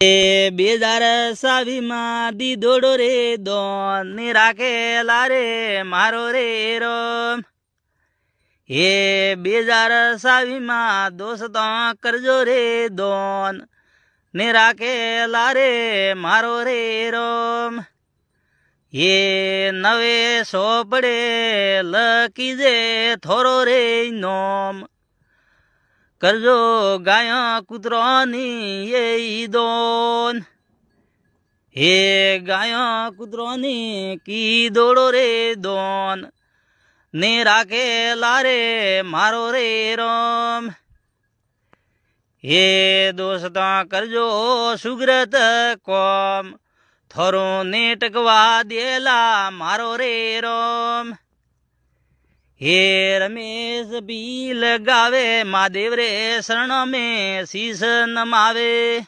2027 માં દીધોડો રે દોન ને રાખેલા રે મારો રે રોમ. હે 2027 માં દોસ્તો કરજો રે દોન ને રાખેલા રે મારો રે રોમ. હે નવે સોપડે લકી જે થોરો રે નોમ. કરજો ગાયા કૂતરોની એ દોન. હે ગાયા કૂતરોની કી દોડો રે દોન ને રાખેલા રે મારો રે રોમ. હે દોસ્તા કરજો સુગ્રત કોમ થોરો ને ટકવા દેલા મારો રે રોમ. હે રમેશ ભીલ ગાવે મહાદેવ રે શરણ में शीश नमावे.